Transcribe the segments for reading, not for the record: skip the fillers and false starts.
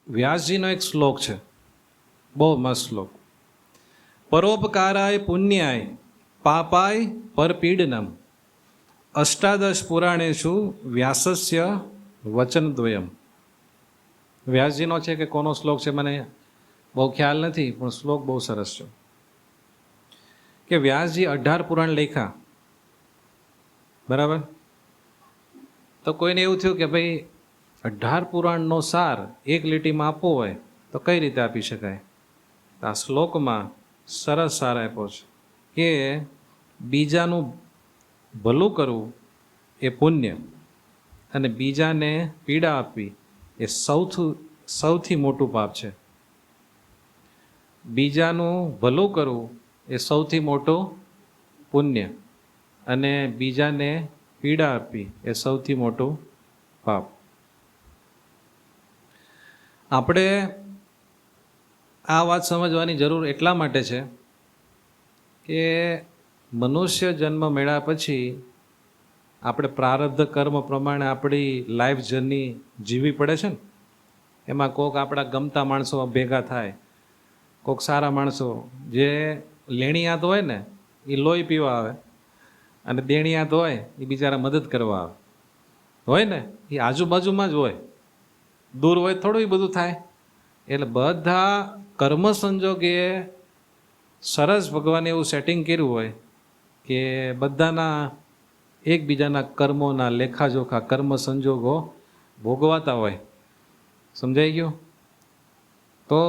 વ્યાસજીનો એક શ્લોક છે, બહુ મસ્ત શ્લોક. પરોપકારાય પુણ્યાય પાપાય પરપીડનમ અષ્ટાદશ પુરાણેશુ વ્યાસસ્ય વચનદ્વયમ. વ્યાસજીનો છે કે કોનો શ્લોક છે મને બહુ ખ્યાલ નથી, પણ શ્લોક બહુ સરસ છે. કે વ્યાસજી 18 પુરાણ લખ્યા, બરાબર? તો કોઈને એવું થયું કે ભાઈ 18 પુરાણનો સાર એક લીટીમાં આપવો હોય તો કઈ રીતે આપી શકાય? આ શ્લોકમાં સરસ સાર આપ્યો છે કે બીજાનું ભલું કરવું એ પુણ્ય, અને બીજાને પીડા આપવી એ સૌથી મોટું પાપ છે. બીજાનું ભલું કરવું એ સૌથી મોટું પુણ્ય, અને બીજાને પીડા આપવી એ સૌથી મોટું પાપ. આપણે આ વાત સમજવાની જરૂર એટલા માટે છે કે મનુષ્ય જન્મ મળ્યા પછી આપણે પ્રારબ્ધ કર્મ પ્રમાણે આપણી લાઈફ જર્ની જીવવી પડે છે ને. એમાં કોઈક આપણા ગમતા માણસો ભેગા થાય, કોઈક સારા માણસો. જે લેણિયાત હોય ને એ લોહી પીવા આવે, અને દેણિયાત હોય એ બિચારા મદદ કરવા આવે. હોય ને, એ આજુબાજુમાં જ હોય, દૂર હોય થોડું એ બધું થાય. એટલે બધા કર્મ સંજોગે સરસ ભગવાને એવું સેટિંગ કર્યું હોય કે બધાના એકબીજાના કર્મોના લેખાજોખા કર્મ સંજોગો ભોગવાતા હોય. સમજાઈ ગયું? તો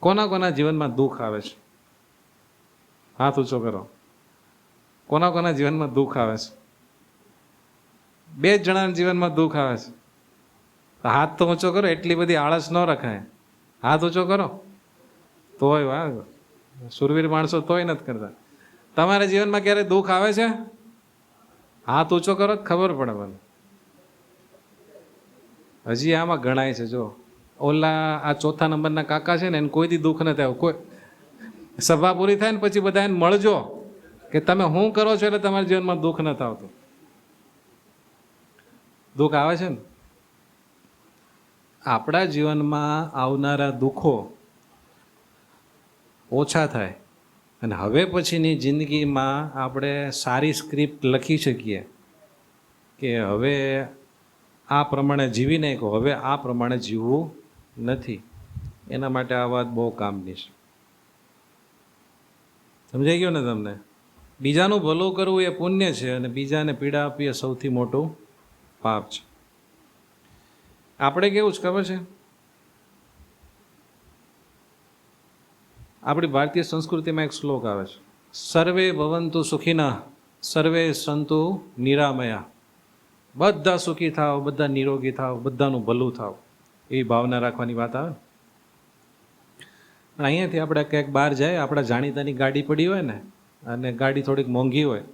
કોના કોના જીવનમાં દુઃખ આવે છે? હાથ ઊંચો કરો. કોના કોના જીવનમાં દુઃખ આવે છે? 2 જણાના જીવનમાં દુઃખ આવે છે. હાથ તો ઊંચો કરો, એટલી બધી આળસ ન રખાય. હાથ ઊંચો કરો. તોય વાહ, સુરવીર માણસો તોય નથી કરતા. તમારા જીવનમાં ક્યારે દુઃખ આવે છે? હાથ ઊંચો કરો, ખબર પડે મને. હજી આમાં ગણાય છે. જો ઓલા આ 4થા નંબરના કાકા છે ને, એને કોઈ દી દુઃખ નથી આવ્યું. કોઈ સભા પૂરી થાય ને પછી બધા એને મળજો કે તમે શું કરો છો એટલે તમારા જીવનમાં દુઃખ નથી આવતું. દુઃખ આવે છે ને. આપણા જીવનમાં આવનારા દુઃખો ઓછા થાય, અને હવે પછીની જિંદગીમાં આપણે સારી સ્ક્રિપ્ટ લખી શકીએ કે હવે આ પ્રમાણે જીવી નાખો, હવે આ પ્રમાણે જીવવું નથી. એના માટે આ વાત બહુ કામની છે. સમજાઈ ગયો ને તમને? બીજાનું ભલું કરવું એ પુણ્ય છે, અને બીજાને પીડા આપવી એ સૌથી મોટું પાપ છે. આપણે કેવું છે ખબર છે? આપણી ભારતીય સંસ્કૃતિમાં એક શ્લોક આવે છે, સર્વે ભવંતુ સુખિનઃ સર્વે સંતુ નિરામયા. બધા સુખી થાવ, બધા નિરોગી થાવ, બધાનું ભલું થાવ, એવી ભાવના રાખવાની વાત આવે. અહીંયાથી આપણે ક્યાંક બહાર જાય, આપણા જાણીતાની ગાડી પડી હોય ને, અને ગાડી થોડીક મોંઘી હોય,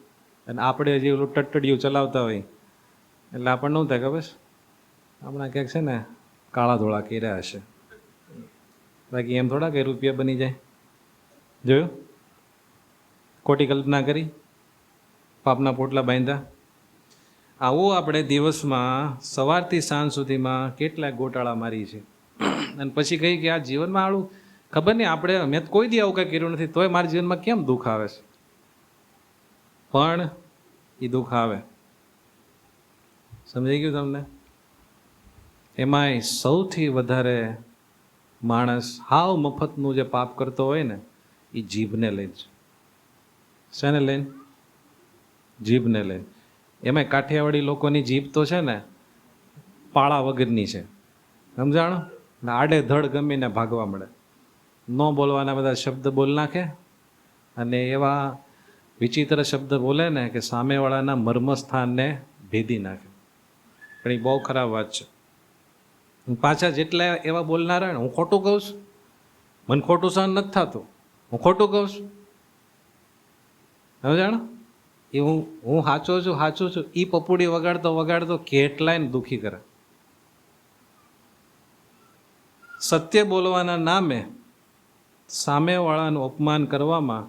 અને આપણે જે ઓલું ટટ્ટડિયું ચલાવતા હોય, એટલે આપણને શું થાય ખબર છે? હમણાં ક્યાંક છે ને કાળા ધોળા કર્યા હશે, બાકી એમ થોડા કંઈ રૂપિયા બની જાય. જોયું? ખોટી કલ્પના કરી, પાપના પોટલા બાંધ્યા. આવું આપણે દિવસમાં સવારથી સાંજ સુધીમાં કેટલાક ગોટાળા મારી છે, અને પછી કહી કે આ જીવનમાં આવું ખબર નહીં, આપણે મેં કોઈ દી આવું કંઈ કર્યું નથી, તોય મારા જીવનમાં કેમ દુઃખ આવે છે? પણ એ દુઃખ આવે. સમજાઈ ગયું તમને? એમાંય સૌથી વધારે માણસ હાવ મફતનું જે પાપ કરતો હોય ને, એ જીભને લઈને છે. શેને લઈને? જીભને લઈને. એમાંય કાઠિયાવાડી લોકોની જીભ તો છે ને પાળા વગરની છે. સમજાણો? આડે ધડ ગમીને ભાગવા મળે. ન બોલવાના બધા શબ્દ બોલ નાખે, અને એવા વિચિત્ર શબ્દ બોલે ને કે સામેવાળાના મર્મસ્થાનને ભેદી નાખે. પણ એ બહુ ખરાબ વાત છે. પાછા જેટલા એવા બોલનારા ને, હું ખોટું કહું છું, મને ખોટું સહન નથી થતું, હું ખોટું કહું છું. સમજાણો? એ હું સાચું છું, એ પપુડી વગાડતો કેટલાયને દુઃખી કરે. સત્ય બોલવાના નામે સામેવાળાનું અપમાન કરવામાં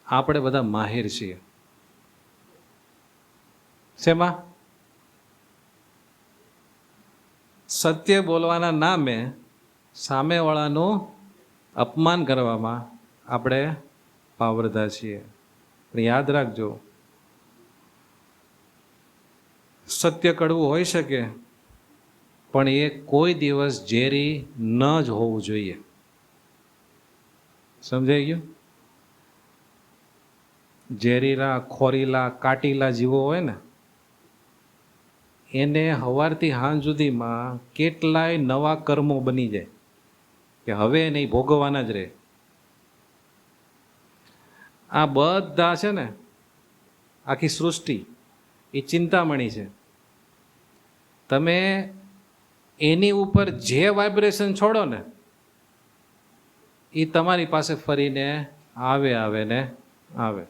આપણે બધા માહિર છીએ. શેમાં? સત્ય બોલવાના નામે સામેવાળાનું અપમાન કરવામાં આપણે પાવરધા છીએ. પણ યાદ રાખજો, સત્ય કડવું હોઈ શકે, પણ એ કોઈ દિવસ ઝેરી ન જ હોવું જોઈએ. સમજાઈ ગયું? ઝેરીલા, ખોરીલા, કાટીલા જીવો હોય ને, એને સવારથી સાંજ સુધીમાં કેટલાય નવા કર્મો બની જાય કે હવે નહીં ભોગવવાના જ રહે. આ બધા છે ને, આખી સૃષ્ટિ એ ચિંતામણી છે. તમે એની ઉપર જે વાઇબ્રેશન છોડો ને, એ તમારી પાસે ફરીને આવે ને આવે.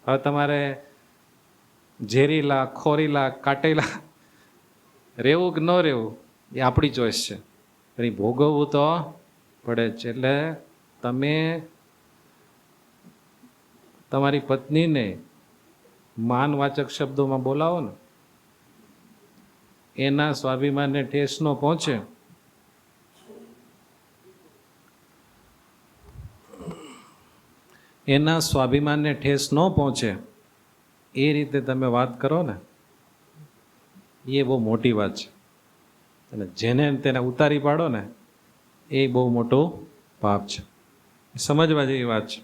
હવે તમારે ઝેરીલા, ખોરીલા, કાટેલા રહેવું કે ન રહેવું એ આપણી ચોઈસ છે, પણ એ ભોગવવું તો પડે જ. એટલે તમે તમારી પત્નીને માનવાચક શબ્દોમાં બોલાવો ને, એના સ્વાભિમાનને ઠેસ ન પહોંચે, એના સ્વાભિમાનને ઠેસ ન પહોંચે એ રીતે તમે વાત કરો ને, એ બહુ મોટી વાત છે. અને જેને તેને ઉતારી પાડો ને, એ બહુ મોટું પાપ છે. સમજવા જેવી વાત છે.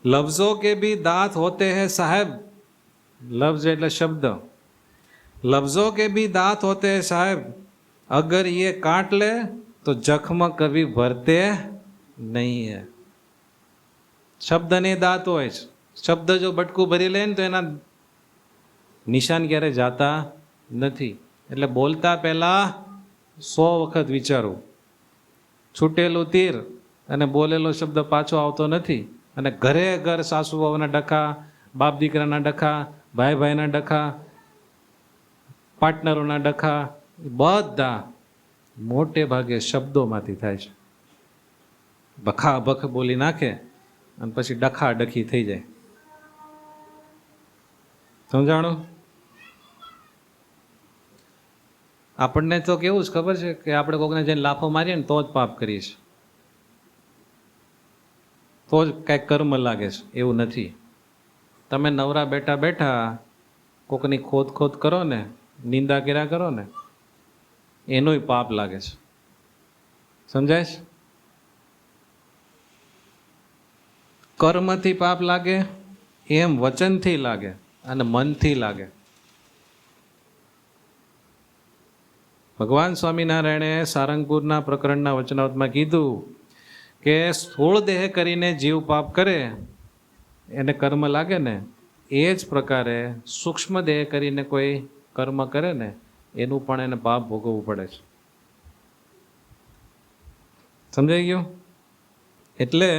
લફ્ઝો કે ભી દાંત હોતે હૈ સાહેબ. લફ્ઝ એટલે શબ્દ. લફ્ઝો કે ભી દાંત હોતે હૈ સાહેબ, અગર ये काट ले तो जख्म कभी भरते नहीं है. શબ્દને દાંત હોય છે. શબ્દ જો બટકું ભરી લે ને તો એના નિશાન ક્યારે જાતા નથી. એટલે બોલતા પહેલા 100 વખત વિચારવું. છૂટેલું તીર અને બોલેલો શબ્દ પાછો આવતો નથી. અને ઘરે ઘર સાસુ વહુના ડખા, બાપ દીકરાના ડખા, ભાઈ ભાઈના ડખા, પાર્ટનરોના ડખા, બધા મોટે ભાગે શબ્દોમાંથી થાય છે. બખા બખ બોલી નાખે અને પછી ડખા ડખી થઈ જાય. સમજાણું? આપણને તો કેવું જ ખબર છે કે આપણે કોકને જઈને લાફો મારીએ ને તો જ પાપ કરીએ છીએ, તો જ કાંઈક કર્મ લાગે છે. એવું નથી. તમે નવરા બેઠા બેઠા કોકની ખોદ કરો ને, નિંદા કર્યા કરો ને, એનોય પાપ લાગે છે. સમજાય છે? કર્મથી પાપ લાગે એમ વચનથી લાગે અને મનથી લાગે. ભગવાન સ્વામિનારાયણે સારંગપુરના પ્રકરણના વચનાવતમાં કીધું કે સ્થૂળ દેહ કરીને જીવ પાપ કરે એને કર્મ લાગે ને, એ જ પ્રકારે સૂક્ષ્મ દેહ કરીને કોઈ કર્મ કરે ને એનું પણ એને પાપ ભોગવવું પડે છે. સમજાઈ ગયું? એટલે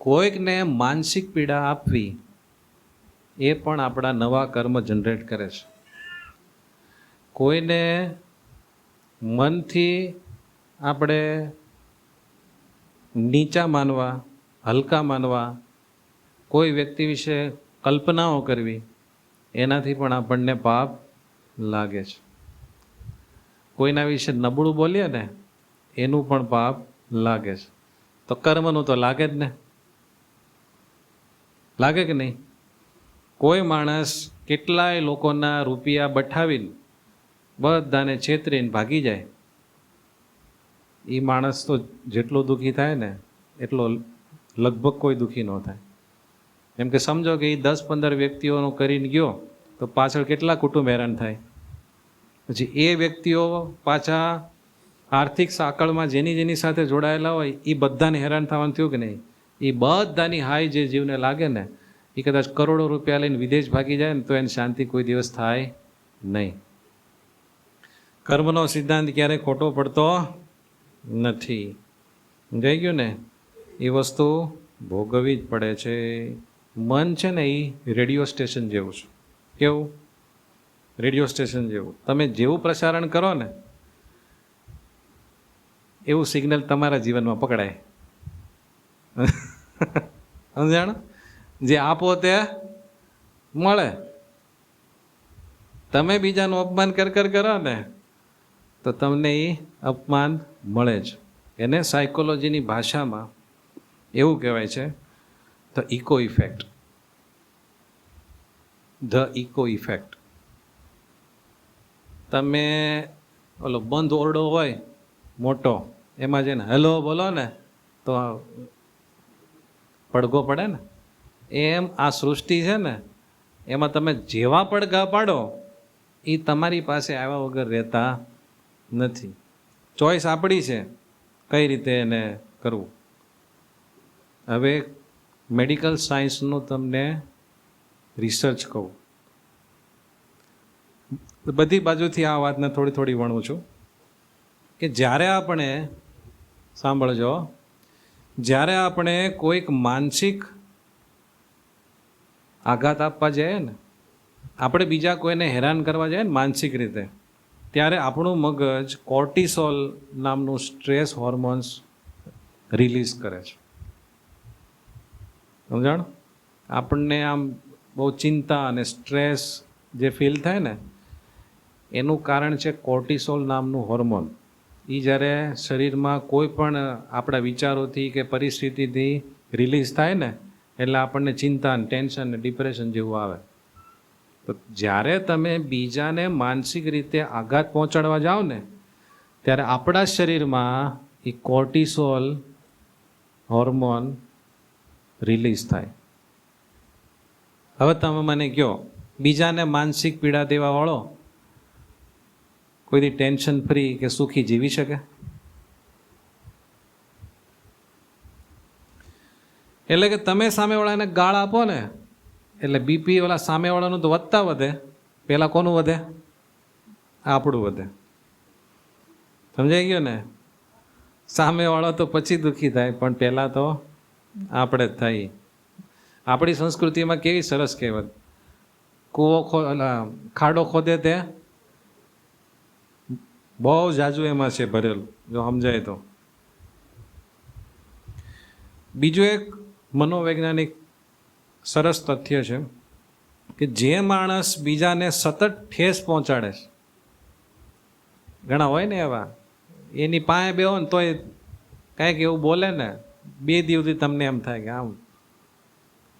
કોઈકને માનસિક પીડા આપવી એ પણ આપણા નવા કર્મ જનરેટ કરે છે. કોઈને મનથી આપણે નીચા માનવા, હલકા માનવા, કોઈ વ્યક્તિ વિશે કલ્પનાઓ કરવી, એનાથી પણ આપણને પાપ લાગે છે. કોઈના વિશે નબળું બોલીએ ને એનું પણ પાપ લાગે છે. તો કર્મનું તો લાગે જ ને. લાગે કે નહીં? કોઈ માણસ કેટલાય લોકોના રૂપિયા બઠાવીને બધાને છેતરીને ભાગી જાય, એ માણસ તો જેટલો દુઃખી થાય ને એટલો લગભગ કોઈ દુઃખી ન થાય. એમ કે સમજો કે એ 10-15 વ્યક્તિઓનો કરીને ગયો તો પાછળ કેટલા કુટુંબ હેરાન થાય. પછી એ વ્યક્તિઓ પાછા આર્થિક સાંકળમાં જેની સાથે જોડાયેલા હોય એ બધાને હેરાન થવાનું થયું કે નહીં. એ બધાની હાય જે જીવને લાગે ને, એ કદાચ કરોડો રૂપિયા લઈને વિદેશ ભાગી જાય ને તો એને શાંતિ કોઈ દિવસ થાય નહીં. કર્મનો સિદ્ધાંત ક્યારેય ખોટો પડતો નથી. સમજાઈ ગયું ને? એ વસ્તુ ભોગવવી જ પડે છે. મન છે ને એ રેડિયો સ્ટેશન જેવું છે. કેવું? રેડિયો સ્ટેશન જેવું. તમે જેવું પ્રસારણ કરો ને એવું સિગ્નલ તમારા જીવનમાં પકડાય. સમજાણ? જે આપો તે મળે. તમે બીજાનું અપમાન કરો ને તો તમને એ અપમાન મળે જ. એને સાયકોલોજીની ભાષામાં એવું કહેવાય છે the echo effect. The echo effect. તમે ઓલો બંધ ઓરડો હોય મોટો, એમાં જઈને હેલો બોલો ને તો પડઘો પડે ને, એમ આ સૃષ્ટિ છે ને એમાં તમે જેવા પડઘા પાડો એ તમારી પાસે આવ્યા વગર રહેતા નથી. ચોઈસ આપણી છે કઈ રીતે એને કરવું. હવે મેડિકલ સાયન્સનું તમને રિસર્ચ કહું, બધી બાજુથી આ વાતને થોડી થોડી વણું છું કે જ્યારે આપણે, સાંભળજો, જ્યારે આપણે કોઈક માનસિક આઘાત આપવા જઈએ ને, આપણે બીજા કોઈને હેરાન કરવા જઈએ ને માનસિક રીતે, ત્યારે આપણું મગજ કોર્ટિસોલ નામનું સ્ટ્રેસ હોર્મોન્સ રિલીઝ કરે છે. સમજાણ? આપણને આમ બહુ ચિંતા અને સ્ટ્રેસ જે ફીલ થાય ને એનું કારણ છે કોર્ટિસોલ નામનું હોર્મોન. એ જ્યારે શરીરમાં કોઈ પણ આપણા વિચારોથી કે પરિસ્થિતિથી રિલીઝ થાય ને એટલે આપણને ચિંતા, ટેન્શન ને ડિપ્રેશન જેવું આવે. તો જ્યારે તમે બીજાને માનસિક રીતે આઘાત પહોંચાડવા જાઓ ને ત્યારે આપણા શરીરમાં એ કોર્ટિસોલ હોર્મોન રિલીઝ થાય. હવે તમે મને કહો, બીજાને માનસિક પીડા દેવાવાળો કોઈથી ટેન્શન ફ્રી કે સુખી જીવી શકે? એટલે કે તમે સામેવાળાને ગાળ આપો ને એટલે બીપી ઓલા સામેવાળાનું તો વધતા વધે, પહેલાં કોનું વધે? આપણું વધે. સમજાઈ ગયો ને? સામેવાળો તો પછી દુઃખી થાય પણ પહેલાં તો આપણે જ થાય. આપણી સંસ્કૃતિમાં કેવી સરસ કહેવત, કૂવો ખાડો ખોદે તે બહુ જાજુ એમાં છે ભરેલું, જો સમજાય તો. બીજું એક મનોવૈજ્ઞાનિક સરસ તથ્ય છે કે જે માણસ બીજાને સતત ઠેસ પહોંચાડે છે, ઘણા હોય ને એવા, એની પાસે બેહો ને તોય કાંઈક એવું બોલે ને 2 દિવસથી તમને એમ થાય કે આમ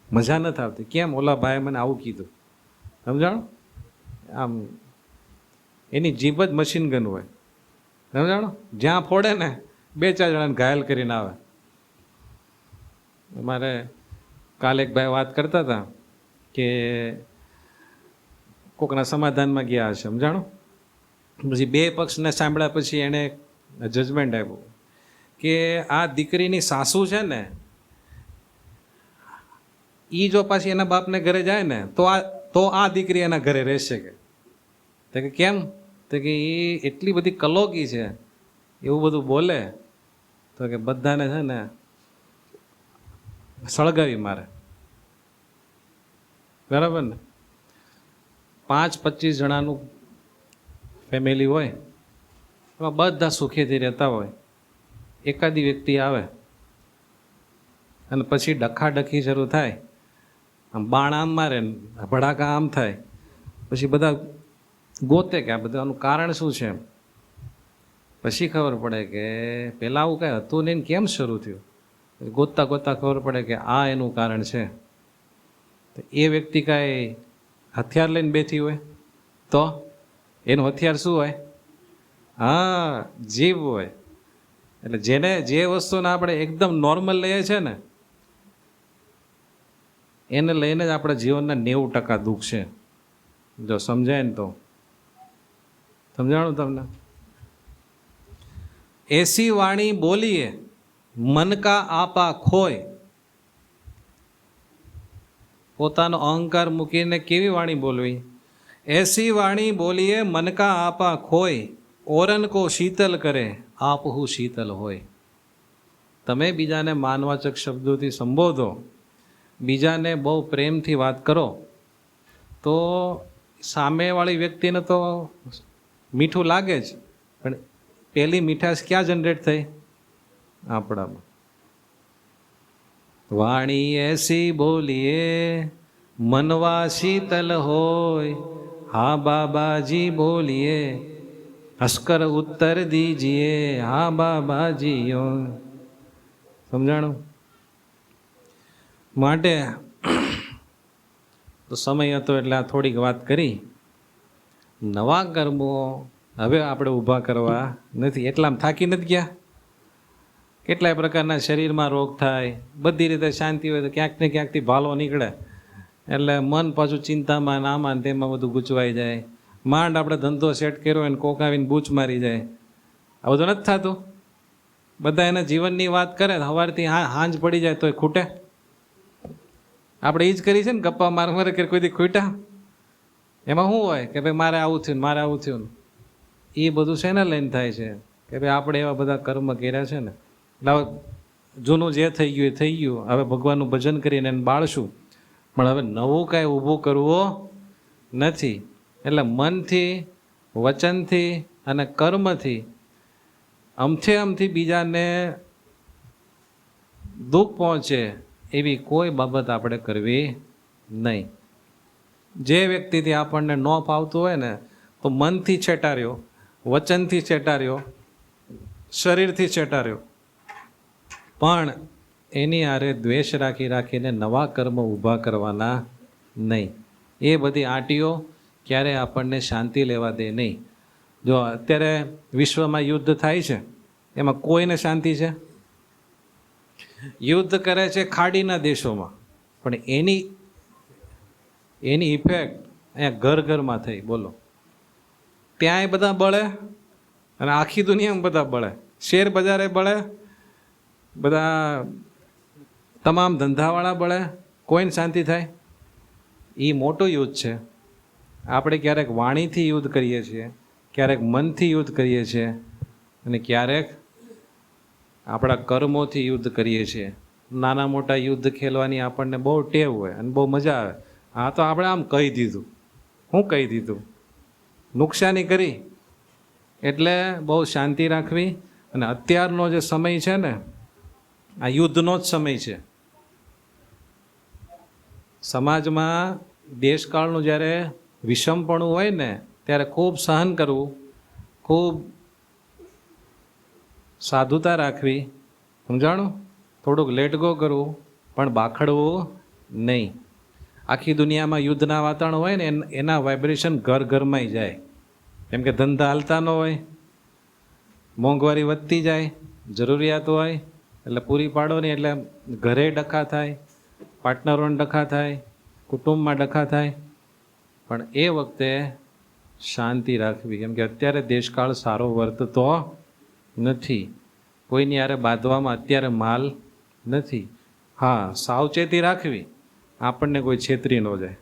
મજા નથી આવતી, કેમ ઓલા ભાઈ મને આવું કીધું. સમજાણું? આમ એની જીભ જ મશીન ગન હોય. સમજાણું? જ્યાં ફોડે ને 2-4 જણાને ઘાયલ કરીને આવે. અમારે કાલે એક ભાઈ વાત કરતા હતા કે કોકના સમાધાનમાં ગયા હશે, સમજાણું? પછી 2 પક્ષને સાંભળ્યા પછી એણે જજમેન્ટ આપ્યું કે આ દીકરીની સાસુ છે ને એ જો પાછી એના બાપને ઘરે જાય ને તો આ દીકરી એના ઘરે રહેશે. કે કેમ? તો કે એ એટલી બધી કલોકી છે, એવું બધું બોલે તો કે બધાને છે ને સળગાવી મારે. બરાબર ને? 5-25 જણાનું ફેમિલી હોય, એમાં બધા સુખેથી રહેતા હોય, એકાદી વ્યક્તિ આવે અને પછી ડખાડખી શરૂ થાય, આમ બાણ આમ મારે, ભડાકા આમ થાય, પછી બધા ગોતે કે આ બધાનું કારણ શું છે. પછી ખબર પડે કે પહેલાં આવું કાંઈ હતું નહીં, કેમ શરૂ થયું. ગોતતા ગોતતા ખબર પડે કે આ એનું કારણ છે. તો એ વ્યક્તિ કાંઈ હથિયાર લઈને બેઠી હોય તો એનું હથિયાર શું હોય? હા, જીવ હોય. એટલે જેને જે વસ્તુને આપણે એકદમ નોર્મલ લઈએ છે ને એને લઈને જ આપણા જીવનના 90% દુઃખ છે. જો સમજાય ને તો. સમજાણું તમને? એસી વાણી બોલીએ મન કા આપા ખોય. પોતાનો અહંકાર મૂકીને કેવી વાણી બોલવી? એસી વાણી બોલીએ મન કા આપા ખોય, ઓરન કો શીતલ કરે આપ હું શીતલ હોય. તમે બીજાને માનવાચક શબ્દોથી સંબોધો, બીજાને બહુ પ્રેમથી વાત કરો તો સામેવાળી વ્યક્તિને તો મીઠું લાગે જ, પણ પહેલી મીઠાશ ક્યાં જનરેટ થઈ? આપણામાં. વાણી એસી બોલીએ મનવા શીતલ હોય, હા બાબાજી બોલીએ હસકર ઉત્તર દીજીએ હા બાબાજીઓ. સમજાણું? માટે તો સમય હતો એટલે આ થોડીક વાત કરી. નવા કર્મો હવે આપણે ઊભા કરવા નથી. એટલામાં થાકી નથી ગયા? કેટલાય પ્રકારના શરીરમાં રોગ થાય, બધી રીતે શાંતિ હોય તો ક્યાંક ને ક્યાંકથી ભાલો નીકળે, એટલે મન પાછું ચિંતામાં આમાં તેમાં બધું ગૂંચવાઈ જાય. માંડ આપણે ધંધો સેટ કર્યો હોય ને કોક આવીને બૂચ મારી જાય. આ બધું નથી થતું? બધા એના જીવનની વાત કરે, સવારથી હાંજ પડી જાય તોય ખૂટે. આપણે એ જ કરી છે ને, ગપ્પા મારે કે કોઈ દી ખૂટા. એમાં શું હોય કે ભાઈ મારે આવું થયું, મારે આવું થયું. એ બધું શેને લઈને થાય છે કે ભાઈ આપણે એવા બધા કર્મ કર્યા છે ને, એટલે જૂનું જે થઈ ગયું એ થઈ ગયું. હવે ભગવાનનું ભજન કરીને એને બાળશું, પણ હવે નવું કાંઈ ઊભું કરવું નથી. એટલે મનથી, વચનથી અને કર્મથી અમથી બીજાને દુઃખ પહોંચે એવી કોઈ બાબત આપણે કરવી નહીં. જે વ્યક્તિથી આપણને ન ફાવતું હોય ને, તો મનથી છેટાર્યો, વચનથી છેટાર્યો, શરીરથી છેટાર્યો, પણ એની આરે દ્વેષ રાખીને નવા કર્મ ઊભા કરવાના નહીં. એ બધી આંટીઓ ક્યારે આપણને શાંતિ લેવા દે નહીં. જો અત્યારે વિશ્વમાં યુદ્ધ થાય છે, એમાં કોઈને શાંતિ છે? યુદ્ધ કરે છે ખાડીના દેશોમાં, પણ એની ઇફેક્ટ અહીંયા ઘરમાં થઈ. બોલો, ત્યાંય બધા બળે અને આખી દુનિયામાં બધા બળે. શેર બજારે બળે, બધા તમામ ધંધાવાળા બળે, કોઈને શાંતિ થાય? એ મોટું યુદ્ધ છે. આપણે ક્યારેક વાણીથી યુદ્ધ કરીએ છીએ, ક્યારેક મનથી યુદ્ધ કરીએ છીએ, અને ક્યારેક આપણા કર્મોથી યુદ્ધ કરીએ છીએ. નાના મોટા યુદ્ધ ખેલવાની આપણને બહુ ટેવ હોય અને બહુ મજા આવે. હા, તો આપણે આમ કહી દીધું. શું કહી દીધું? નુકસાની કરી. એટલે બહુ શાંતિ રાખવી. અને અત્યારનો જે સમય છે ને, આ યુદ્ધનો જ સમય છે. સમાજમાં દેશકાળનું જ્યારે વિષમપણું હોય ને, ત્યારે ખૂબ સહન કરવું, ખૂબ સાધુતા રાખવી. સમજાણું? થોડુંક લેટ ગો કરવું, પણ બાખડવું નહીં. આખી દુનિયામાં યુદ્ધના વાતાવરણ હોય ને, એના વાઇબ્રેશન ઘરમાં જાય. કેમ કે ધંધા હાલતા ન હોય, મોંઘવારી વધતી જાય, જરૂરિયાત હોય એટલે પૂરી પાડો નહીં, એટલે ઘરે ડખા થાય, પાર્ટનરોને ડખા થાય, કુટુંબમાં ડખા થાય. પણ એ વખતે શાંતિ રાખવી. કેમ કે અત્યારે દેશકાળ સારો વર્તતો નથી. કોઈની યારે બાંધવામાં અત્યારે માલ નથી. હા, સાવચેતી રાખવી, આપણને કોઈ છેતરી ન જાય.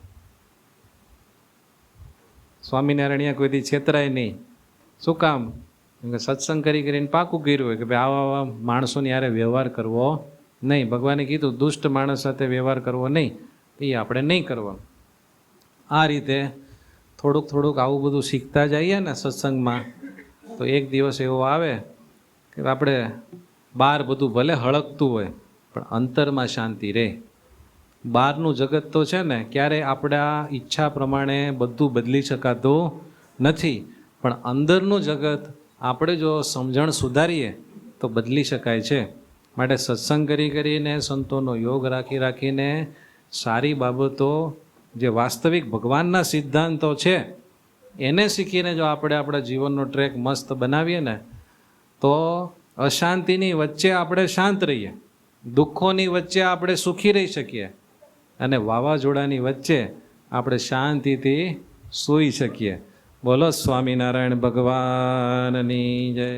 સ્વામિનારાયણ કોઈથી છેતરાય નહીં. શું કામ? કેમ કે સત્સંગ કરીને પાકું કર્યું હોય કે ભાઈ આવા માણસોની યારે વ્યવહાર કરવો નહીં. ભગવાને કીધું દુષ્ટ માણસ સાથે વ્યવહાર કરવો નહીં, એ આપણે નહીં કરવાનું. આ રીતે થોડુંક આવું બધું શીખતા જઈએ ને સત્સંગમાં, તો એક દિવસ એવો આવે કે આપણે બહાર બધું ભલે હળકતું હોય, પણ અંતરમાં શાંતિ રહે. બહારનું જગત તો છે ને, ક્યારેય આપણા ઈચ્છા પ્રમાણે બધું બદલી શકાતું નથી, પણ અંદરનું જગત આપણે જો સમજણ સુધારીએ તો બદલી શકાય છે. માટે સત્સંગ કરીને, સંતોનો યોગ રાખીને સારી બાબતો, જે વાસ્તવિક ભગવાનના સિદ્ધાંતો છે, એને શીખીને જો આપણે આપણા જીવનનો ટ્રેક મસ્ત બનાવીએ ને, તો અશાંતિની વચ્ચે આપણે શાંત રહીએ, દુઃખોની વચ્ચે આપણે સુખી રહી શકીએ, અને વાવાઝોડાની વચ્ચે આપણે શાંતિથી સૂઈ શકીએ. બોલો સ્વામિનારાયણ ભગવાનની જય.